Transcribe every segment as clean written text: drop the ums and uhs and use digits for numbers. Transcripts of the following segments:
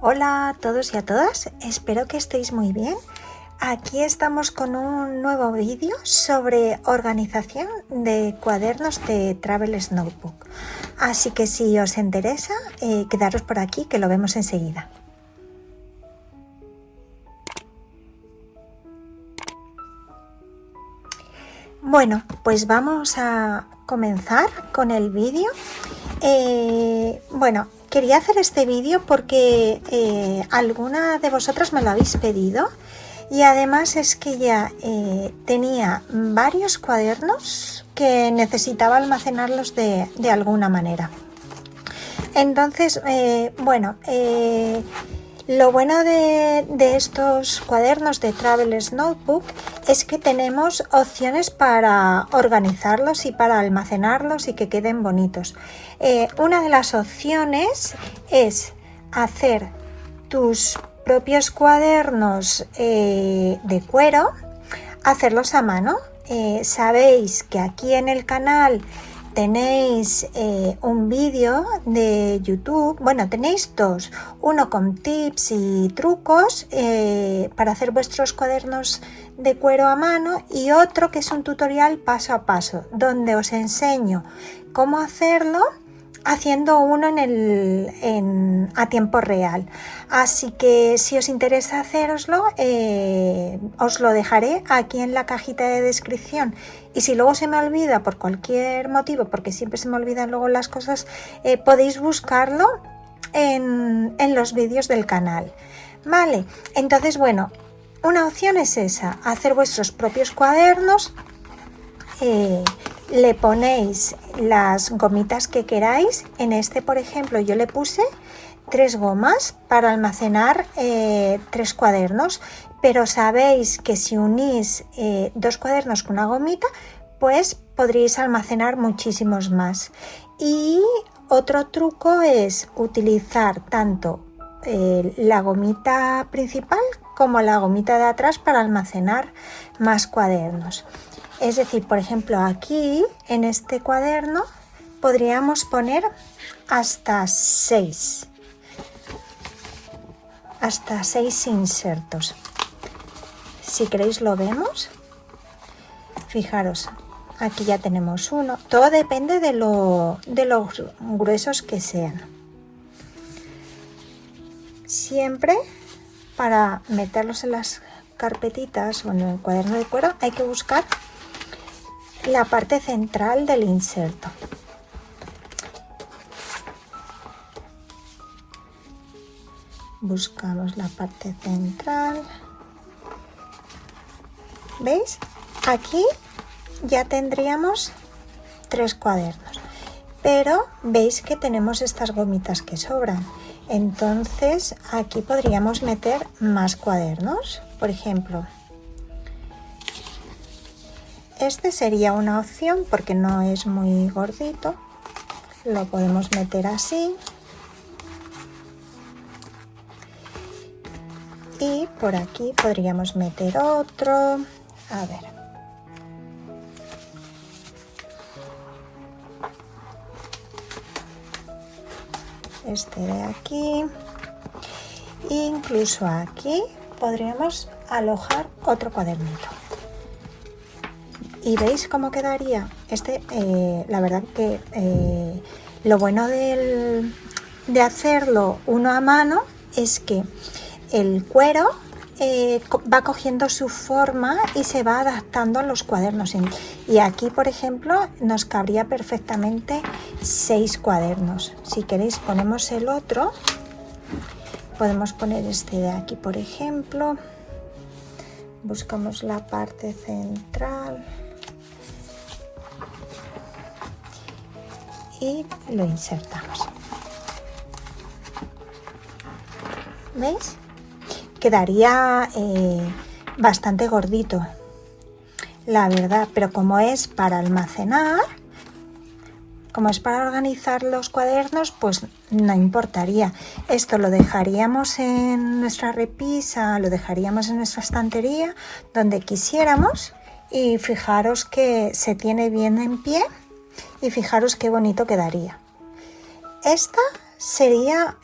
Hola a todos y a todas, espero que estéis muy bien. Aquí estamos con un nuevo vídeo sobre organización de cuadernos de Traveler's Notebook. Así que si os interesa, quedaros por aquí que lo vemos enseguida. Bueno, pues vamos a comenzar con el vídeo. Quería hacer este vídeo porque alguna de vosotras me lo habéis pedido y además es que ya tenía varios cuadernos que necesitaba almacenarlos de alguna manera. Entonces, lo bueno de estos cuadernos de Traveler's Notebook es que tenemos opciones para organizarlos y para almacenarlos y que queden bonitos. Una de las opciones es hacer tus propios cuadernos de cuero, hacerlos a mano. Sabéis que aquí en el canal tenéis un vídeo de YouTube, bueno, tenéis dos, uno con tips y trucos para hacer vuestros cuadernos de cuero a mano y otro que es un tutorial paso a paso, donde os enseño cómo hacerlo haciendo uno a tiempo real. Así que si os interesa hacéroslo, os lo dejaré aquí en la cajita de descripción. Y si luego se me olvida por cualquier motivo, porque siempre se me olvidan luego las cosas, podéis buscarlo en los vídeos del canal. Vale, entonces bueno, una opción es esa, hacer vuestros propios cuadernos. Le ponéis las gomitas que queráis. En este, por ejemplo, yo le puse 3 gomas para almacenar 3 cuadernos, pero sabéis que si unís 2 cuadernos con una gomita, pues podréis almacenar muchísimos más. Y otro truco es utilizar tanto la gomita principal como la gomita de atrás para almacenar más cuadernos. Es decir, por ejemplo, aquí en este cuaderno podríamos poner hasta 6 insertos. Si queréis lo vemos. Fijaros, aquí ya tenemos uno. Todo depende de los gruesos que sean. Siempre para meterlos en las carpetitas o en el cuaderno de cuero hay que buscar la parte central del inserto. Buscamos la parte central. ¿Veis? Aquí ya tendríamos 3 cuadernos, pero veis que tenemos estas gomitas que sobran. Entonces aquí podríamos meter más cuadernos. Por ejemplo, este sería una opción porque no es muy gordito. Lo podemos meter así. Y por aquí podríamos meter otro. A ver. Este de aquí. Incluso aquí podríamos alojar otro cuadernito. ¿Y veis cómo quedaría? La verdad que lo bueno de hacerlo uno a mano es que el cuero va cogiendo su forma y se va adaptando a los cuadernos. Y aquí, por ejemplo, nos cabría perfectamente 6 cuadernos. Si queréis ponemos el otro. Podemos poner este de aquí, por ejemplo. Buscamos la parte central. Y lo insertamos. ¿Veis? Quedaría bastante gordito, la verdad, pero como es para almacenar, como es para organizar los cuadernos, pues no importaría. Esto lo dejaríamos en nuestra repisa, lo dejaríamos en nuestra estantería, donde quisiéramos, y fijaros que se tiene bien en pie y fijaros qué bonito quedaría. Esta sería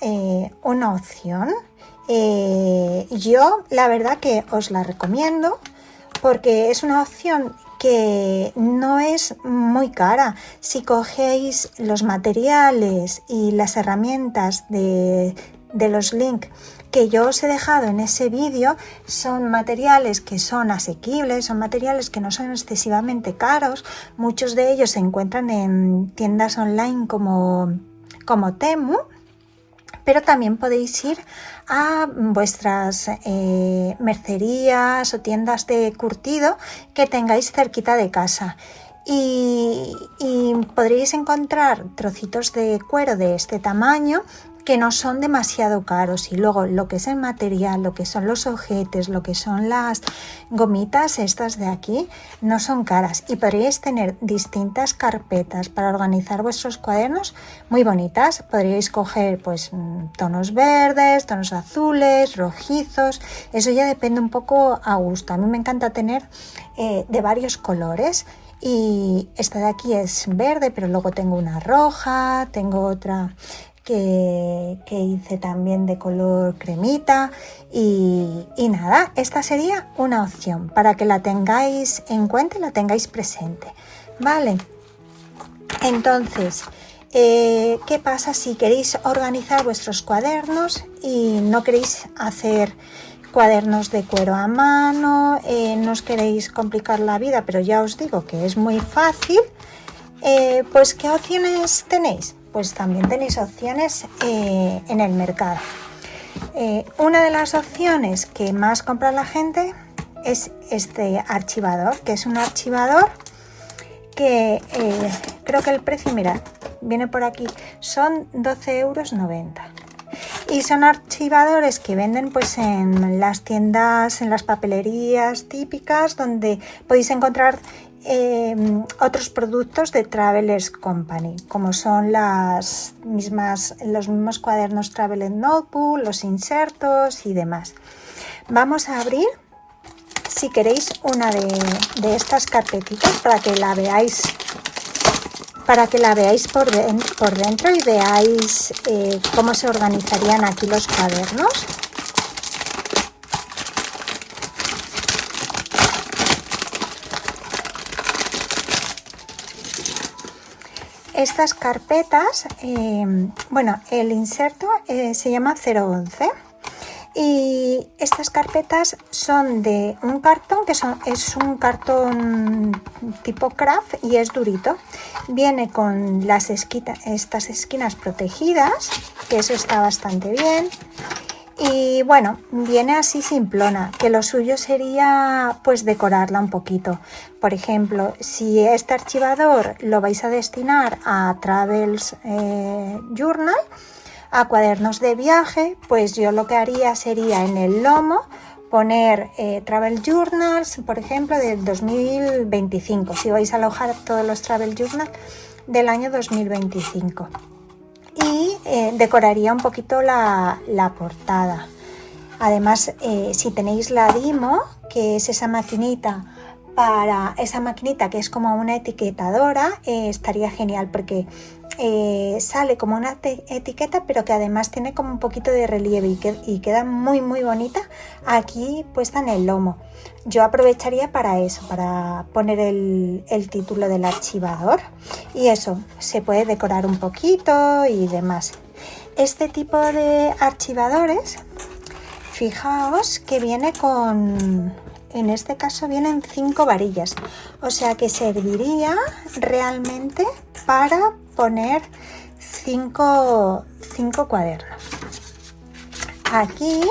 una opción. Yo la verdad que os la recomiendo porque es una opción que no es muy cara. Si cogéis los materiales y las herramientas de los links que yo os he dejado en ese vídeo, son materiales que son asequibles, son materiales que no son excesivamente caros. Muchos de ellos se encuentran en tiendas online como Temu, pero también podéis ir a vuestras mercerías o tiendas de curtido que tengáis cerquita de casa y podréis encontrar trocitos de cuero de este tamaño que no son demasiado caros, y luego lo que es el material, lo que son los ojetes, lo que son las gomitas estas de aquí, no son caras, y podríais tener distintas carpetas para organizar vuestros cuadernos muy bonitas. Podríais coger pues tonos verdes, tonos azules, rojizos, eso ya depende un poco a gusto. A mí me encanta tener de varios colores. Y esta de aquí es verde, pero luego tengo una roja, tengo otra que hice también de color cremita y nada, esta sería una opción para que la tengáis en cuenta y la tengáis presente, ¿vale? Entonces, ¿qué pasa si queréis organizar vuestros cuadernos y no queréis hacer cuadernos de cuero a mano, no os queréis complicar la vida, pero ya os digo que es muy fácil? Pues ¿qué opciones tenéis? Pues también tenéis opciones en el mercado. Una de las opciones que más compra la gente es este archivador, que es un archivador que creo que el precio, mira, viene por aquí, son 12,90 €. Y son archivadores que venden pues en las tiendas, en las papelerías típicas, donde podéis encontrar otros productos de Travelers Company, como son los mismos cuadernos Traveler Notebook, los insertos y demás. Vamos a abrir, si queréis, una de estas carpetitas para que la veáis por dentro y veáis cómo se organizarían aquí los cuadernos. Estas carpetas, el inserto se llama 011 y estas carpetas son de un cartón es un cartón tipo craft y es durito. Viene con estas esquinas protegidas, que eso está bastante bien. Y bueno, viene así simplona, que lo suyo sería pues decorarla un poquito. Por ejemplo, si este archivador lo vais a destinar a Travels Journal, a cuadernos de viaje, pues yo lo que haría sería en el lomo poner Travel Journals, por ejemplo, del 2025, si vais a alojar todos los Travel Journals del año 2025. Y decoraría un poquito la portada. Además, si tenéis la Dimo, que es esa maquinita que es como una etiquetadora, estaría genial porque sale como una etiqueta, pero que además tiene como un poquito de relieve y queda muy muy bonita aquí puesta en el lomo. Yo aprovecharía para eso, para poner el título del archivador, y eso se puede decorar un poquito y demás. Este tipo de archivadores, fijaos que viene en este caso vienen 5 varillas, o sea que serviría realmente para poner 5 cuadernos. Aquí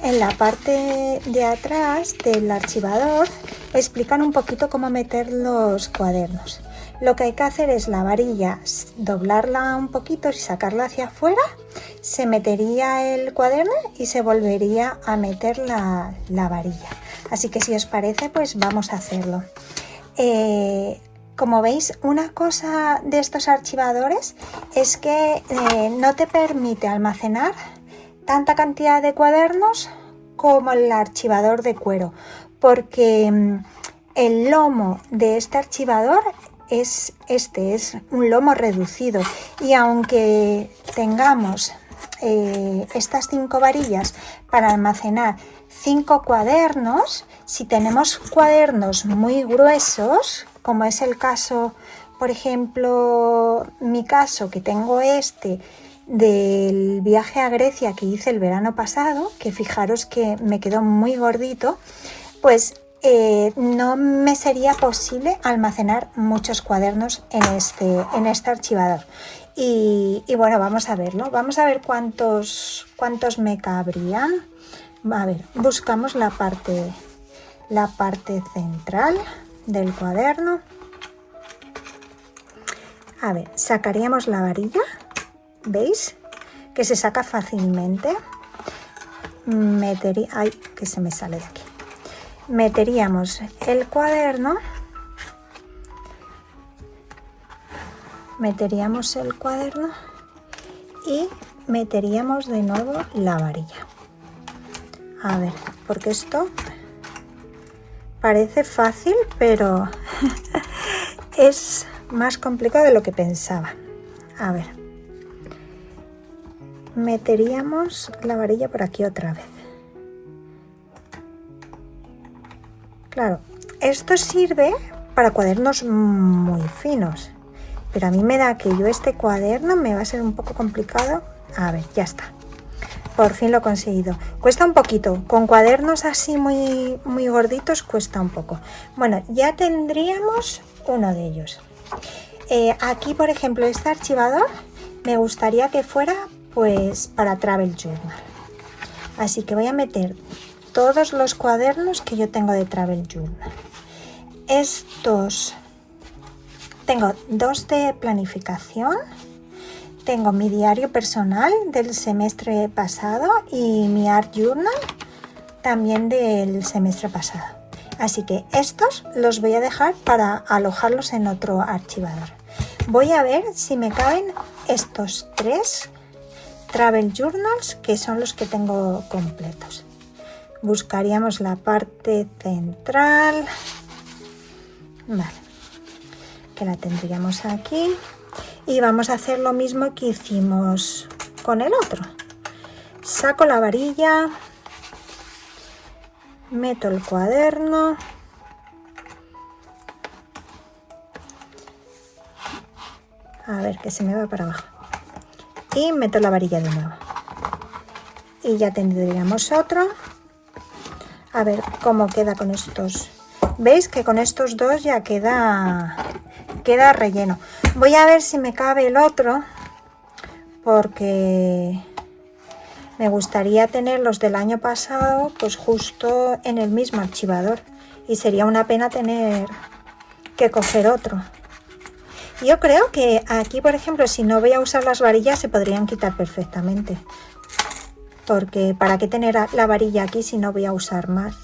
en la parte de atrás del archivador explican un poquito cómo meter los cuadernos. Lo que hay que hacer es la varilla, doblarla un poquito y sacarla hacia afuera, se metería el cuaderno y se volvería a meter la varilla. Así que si os parece, pues vamos a hacerlo. Como veis, una cosa de estos archivadores es que no te permite almacenar tanta cantidad de cuadernos como el archivador de cuero, porque el lomo de este archivador es un lomo reducido, y aunque tengamos estas 5 varillas para almacenar 5 cuadernos, si tenemos cuadernos muy gruesos, como es el caso, por ejemplo, mi caso, que tengo del viaje a Grecia que hice el verano pasado, que fijaros que me quedó muy gordito, pues no me sería posible almacenar muchos cuadernos en este archivador. Y bueno, vamos a verlo. Vamos a ver cuántos me cabrían. A ver, buscamos la parte central del cuaderno. A ver, sacaríamos la varilla. ¿Veis? Que se saca fácilmente. Ay, que se me sale de aquí. Meteríamos el cuaderno. Y meteríamos de nuevo la varilla. A ver, porque esto parece fácil, pero es más complicado de lo que pensaba. A ver, meteríamos la varilla por aquí otra vez. Claro, esto sirve para cuadernos muy finos, pero a mí me da que este cuaderno me va a ser un poco complicado. A ver, ya está. Por fin lo he conseguido. Cuesta un poquito. Con cuadernos así muy, muy gorditos cuesta un poco. Bueno, ya tendríamos uno de ellos. Aquí, por ejemplo, este archivador me gustaría que fuera pues para Travel Journal. Así que voy a meter todos los cuadernos que yo tengo de Travel Journal. Estos tengo 2 de planificación. Tengo mi diario personal del semestre pasado y mi Art Journal también del semestre pasado. Así que estos los voy a dejar para alojarlos en otro archivador. Voy a ver si me caben estos 3 Travel Journals, que son los que tengo completos. Buscaríamos la parte central. Vale, que la tendríamos aquí. Y vamos a hacer lo mismo que hicimos con el otro. Saco la varilla, meto el cuaderno, a ver que se me va para abajo, y meto la varilla de nuevo. Y ya tendríamos otro. A ver cómo queda con estos. ¿Veis que con estos 2 ya queda relleno? Voy a ver si me cabe el otro, porque me gustaría tener los del año pasado pues justo en el mismo archivador, y sería una pena tener que coger otro. Yo creo que aquí, por ejemplo, si no voy a usar las varillas, se podrían quitar perfectamente, porque ¿para qué tener la varilla aquí si no voy a usar más?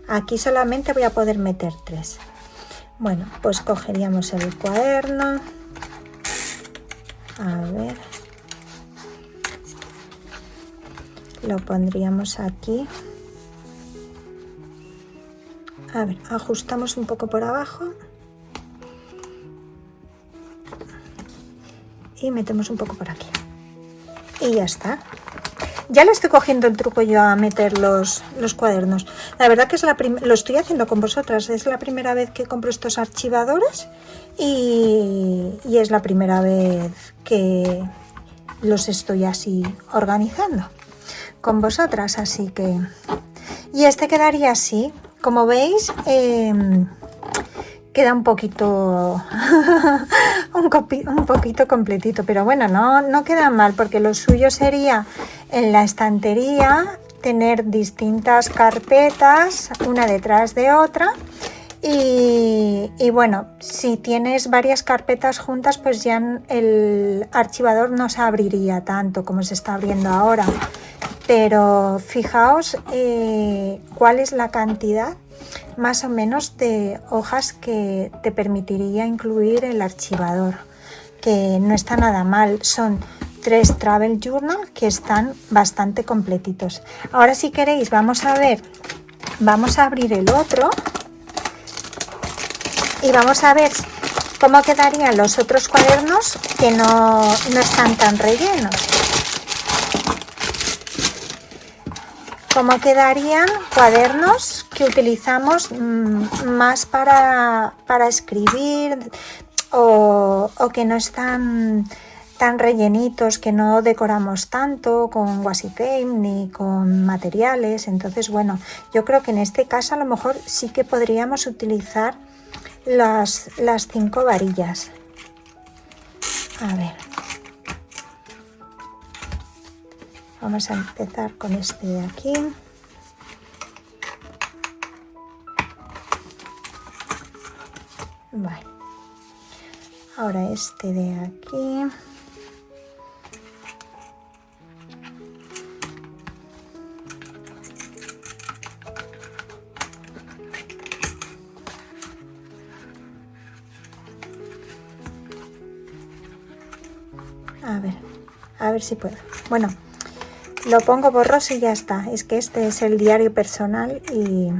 Aquí solamente voy a poder meter 3. Bueno, pues cogeríamos el cuaderno. A ver. Lo pondríamos aquí. A ver, ajustamos un poco por abajo. Y metemos un poco por aquí. Y ya está. Ya le estoy cogiendo el truco yo a meter los cuadernos. La verdad que lo estoy haciendo con vosotras. Es la primera vez que compro estos archivadores y es la primera vez que los estoy así organizando con vosotras. Así que... Y este quedaría así. Como veis, queda un poquito un poquito completito, pero bueno, no queda mal, porque lo suyo sería en la estantería tener distintas carpetas una detrás de otra, y bueno, si tienes varias carpetas juntas, pues ya el archivador no se abriría tanto como se está abriendo ahora. Pero fijaos cuál es la cantidad más o menos de hojas que te permitiría incluir el archivador, que no está nada mal. Son 3 Travel Journal que están bastante completitos. Ahora, si queréis, vamos a abrir el otro y vamos a ver ¿Cómo quedarían los otros cuadernos que no están tan rellenos? ¿Cómo quedarían cuadernos que utilizamos más para escribir o que no están tan rellenitos, que no decoramos tanto con washi tape ni con materiales? Entonces, bueno, yo creo que en este caso a lo mejor sí que podríamos utilizar las 5 varillas. A ver, vamos a empezar con este de aquí. Vale, ahora este de aquí. A ver si puedo. Bueno, lo pongo borroso y ya está. Es que este es el diario personal y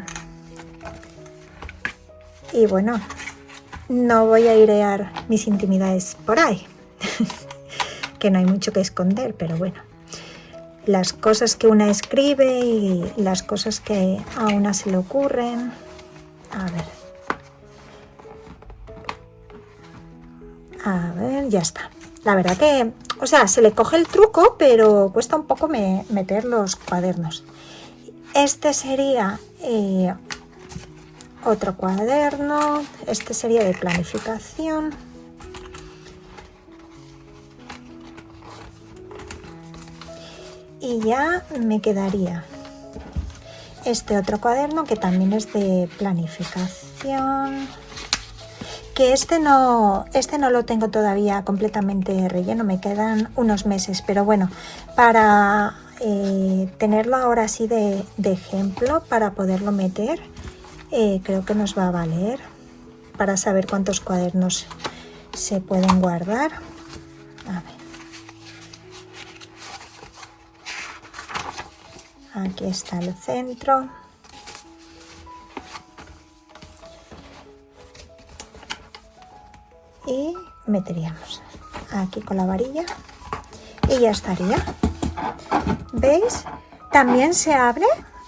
bueno, no voy a airear mis intimidades por ahí. Que no hay mucho que esconder, pero bueno. Las cosas que una escribe y las cosas que a una se le ocurren. A ver, ya está. La verdad que, o sea, se le coge el truco, pero cuesta un poco meter los cuadernos. Este sería otro cuaderno. Este sería de planificación. Y ya me quedaría este otro cuaderno que también es de planificación. Que este no lo tengo todavía completamente relleno, me quedan unos meses, pero bueno, para tenerlo ahora así de ejemplo, para poderlo meter, creo que nos va a valer para saber cuántos cuadernos se pueden guardar. A ver. Aquí está el centro. Y meteríamos aquí con la varilla y ya estaría. ¿Veis? También se abre,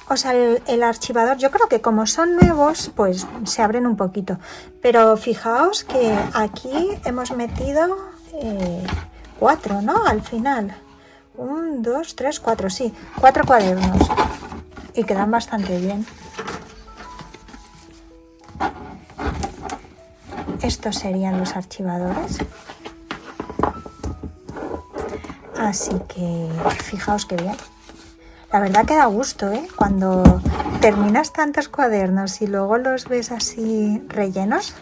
o sea, el archivador, yo creo que como son nuevos, pues se abren un poquito. Pero fijaos que aquí hemos metido 4, ¿no? Al final. 1, 2, 3, 4, sí, 4 cuadernos. Y quedan bastante bien. Estos serían los archivadores. Así que fijaos qué bien. La verdad que da gusto, ¿eh? Cuando terminas tantos cuadernos y luego los ves así rellenos,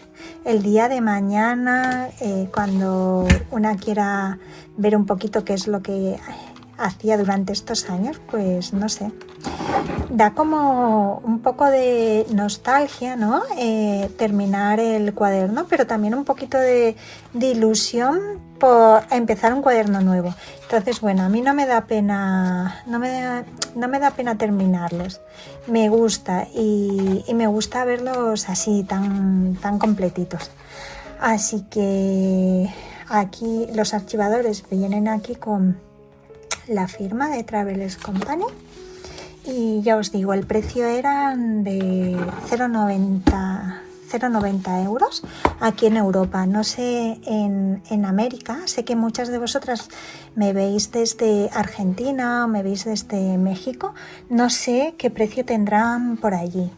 el día de mañana, cuando una quiera ver un poquito qué es lo que hacía durante estos años, pues no sé. Da como un poco de nostalgia, ¿no? Terminar el cuaderno, pero también un poquito de ilusión por empezar un cuaderno nuevo. Entonces, bueno, a mí no me da pena, no me da pena terminarlos. Me gusta y me gusta verlos así tan completitos. Así que aquí los archivadores vienen aquí con la firma de Travelers Company. Y ya os digo, el precio eran de 0,90 euros aquí en Europa. No sé, en América, sé que muchas de vosotras me veis desde Argentina o me veis desde México. No sé qué precio tendrán por allí.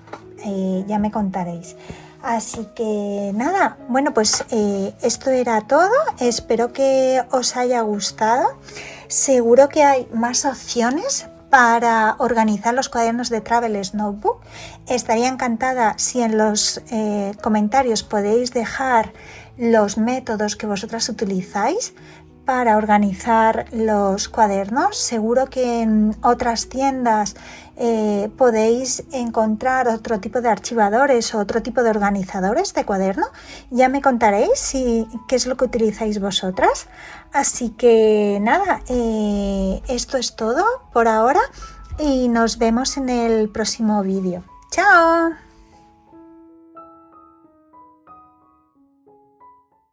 Ya me contaréis. Así que nada, bueno, pues esto era todo. Espero que os haya gustado. Seguro que hay más opciones para organizar los cuadernos de Travelers Notebook. Estaría encantada si en los comentarios podéis dejar los métodos que vosotras utilizáis para organizar los cuadernos. Seguro que en otras tiendas podéis encontrar otro tipo de archivadores o otro tipo de organizadores de cuaderno. Ya me contaréis qué es lo que utilizáis vosotras. Así que nada, esto es todo por ahora y nos vemos en el próximo vídeo. ¡Chao!